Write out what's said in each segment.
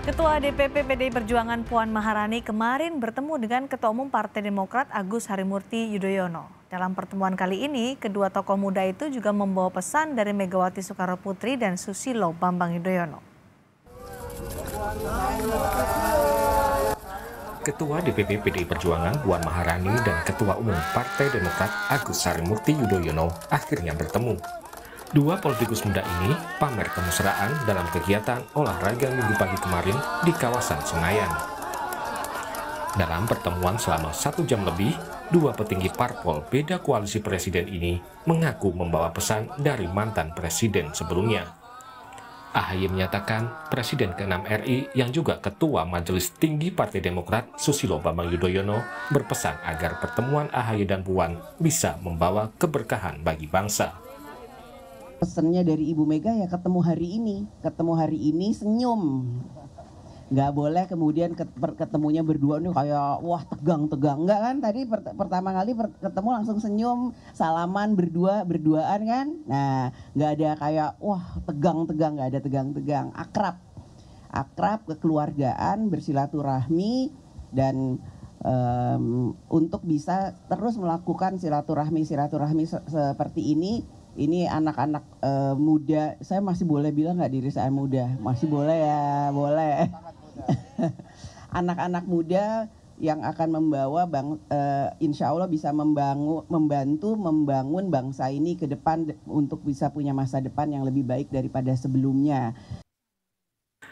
Ketua DPP PDI Perjuangan Puan Maharani kemarin bertemu dengan Ketua Umum Partai Demokrat Agus Harimurti Yudhoyono. Dalam pertemuan kali ini, kedua tokoh muda itu juga membawa pesan dari Megawati Soekarnoputri dan Susilo Bambang Yudhoyono. Ketua DPP PDI Perjuangan Puan Maharani dan Ketua Umum Partai Demokrat Agus Harimurti Yudhoyono akhirnya bertemu. Dua politikus muda ini pamer kemesraan dalam kegiatan olahraga Minggu pagi kemarin di kawasan Senayan. Dalam pertemuan selama 1 jam lebih, dua petinggi parpol beda koalisi presiden ini mengaku membawa pesan dari mantan presiden sebelumnya. AHY menyatakan Presiden ke-6 RI yang juga Ketua Majelis Tinggi Partai Demokrat Susilo Bambang Yudhoyono berpesan agar pertemuan AHY dan Puan bisa membawa keberkahan bagi bangsa. Pesannya dari Ibu Mega ya ketemu hari ini senyum, nggak boleh kemudian ketemunya berdua nih kayak wah tegang, enggak kan, tadi pertama kali ketemu langsung senyum, salaman berduaan kan, nah nggak ada kayak wah tegang, nggak ada tegang, akrab kekeluargaan, bersilaturahmi dan untuk bisa terus melakukan silaturahmi seperti ini. Ini anak-anak muda, saya masih boleh bilang nggak diri saya muda? Masih boleh ya, boleh. Anak-anak muda yang akan membawa insya Allah bisa membantu membangun bangsa ini ke depan untuk bisa punya masa depan yang lebih baik daripada sebelumnya.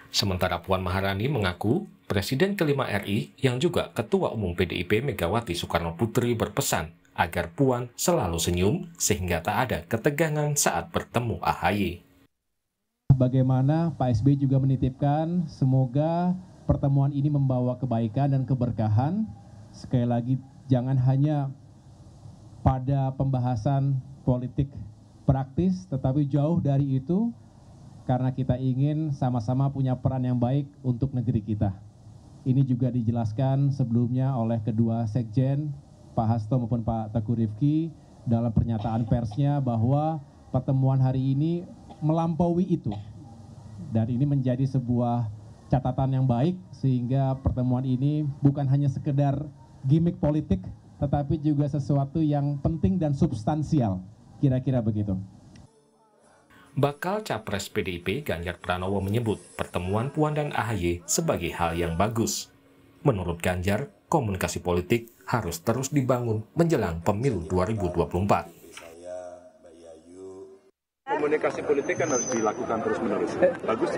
Sementara Puan Maharani mengaku Presiden kelima RI yang juga Ketua Umum PDIP Megawati Soekarnoputri berpesan agar Puan selalu senyum sehingga tak ada ketegangan saat bertemu AHY. Bagaimana Pak SBY juga menitipkan semoga pertemuan ini membawa kebaikan dan keberkahan. Sekali lagi jangan hanya pada pembahasan politik praktis, tetapi jauh dari itu karena kita ingin sama-sama punya peran yang baik untuk negeri kita. Ini juga dijelaskan sebelumnya oleh kedua sekjen, Pak Hasto maupun Pak Teguh Rifki dalam pernyataan persnya bahwa pertemuan hari ini melampaui itu. Dan ini menjadi sebuah catatan yang baik sehingga pertemuan ini bukan hanya sekedar gimmick politik tetapi juga sesuatu yang penting dan substansial. Kira-kira begitu. Bakal Capres PDIP Ganjar Pranowo menyebut pertemuan Puan dan AHY sebagai hal yang bagus. Menurut Ganjar, komunikasi politik harus terus dibangun menjelang pemilu 2024. Komunikasi politik kan harus dilakukan terus-menerus. Bagus.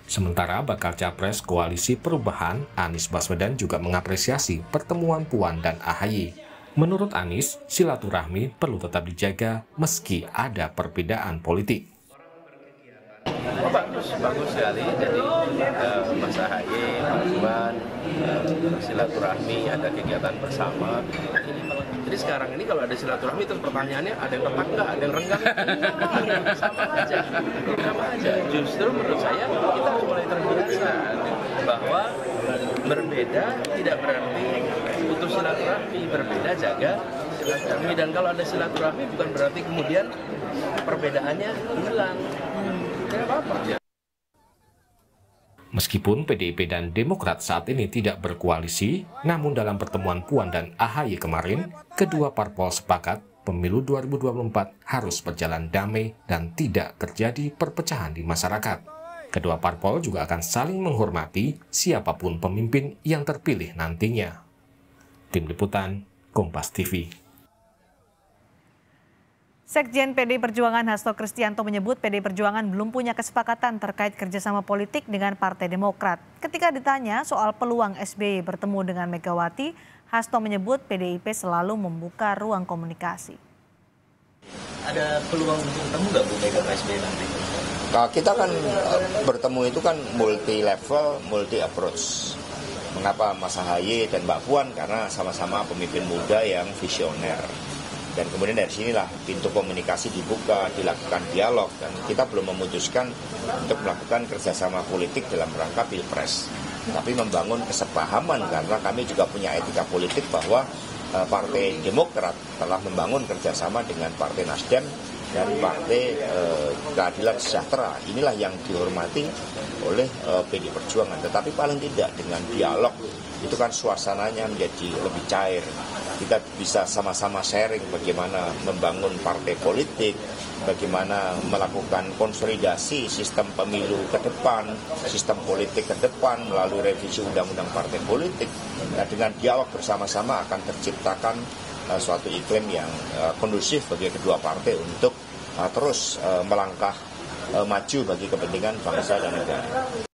Sementara bakal Capres Koalisi Perubahan Anies Baswedan juga mengapresiasi pertemuan Puan dan AHY. Menurut Anies, silaturahmi perlu tetap dijaga meski ada perbedaan politik. Bagus sekali. Jadi Mas AHY, Pak Puan, silaturahmi, ada kegiatan bersama. Jadi sekarang ini kalau ada silaturahmi terus pertanyaannya ada yang retak nggak, ada yang renggang, sama aja. Justru menurut saya kita harus mulai terbiasa bahwa berbeda tidak berarti putus silaturahmi, berbeda jaga silaturahmi, dan kalau ada silaturahmi bukan berarti kemudian perbedaannya hilang. Tidak apa-apa. Meskipun PDIP dan Demokrat saat ini tidak berkoalisi, namun dalam pertemuan Puan dan AHY kemarin, kedua parpol sepakat pemilu 2024 harus berjalan damai dan tidak terjadi perpecahan di masyarakat. Kedua parpol juga akan saling menghormati siapapun pemimpin yang terpilih nantinya. Tim Liputan, Kompas TV. Sekjen PDI Perjuangan Hasto Kristianto menyebut PDI Perjuangan belum punya kesepakatan terkait kerjasama politik dengan Partai Demokrat. Ketika ditanya soal peluang SBY bertemu dengan Megawati, Hasto menyebut PDIP selalu membuka ruang komunikasi. Ada peluang untuk bertemu nggak Bu Mega SBY nanti? Nah, kita kan bertemu itu kan multi level, multi approach. Mengapa Mas AHY dan Mbak Puan? Karena sama-sama pemimpin muda yang visioner. Dan kemudian dari sinilah pintu komunikasi dibuka, dilakukan dialog, dan kita belum memutuskan untuk melakukan kerjasama politik dalam rangka Pilpres. Tapi membangun kesepahaman karena kami juga punya etika politik bahwa Partai Demokrat telah membangun kerjasama dengan Partai Nasdem dari Partai Keadilan Sejahtera. Inilah yang dihormati oleh PD Perjuangan. Tetapi paling tidak dengan dialog itu kan suasananya menjadi lebih cair. Kita bisa sama-sama sharing bagaimana membangun partai politik, bagaimana melakukan konsolidasi sistem pemilu ke depan, sistem politik ke depan melalui revisi undang-undang partai politik. Nah, dengan dialog bersama-sama akan terciptakan suatu iklim yang kondusif bagi kedua partai untuk terus melangkah maju bagi kepentingan bangsa dan negara.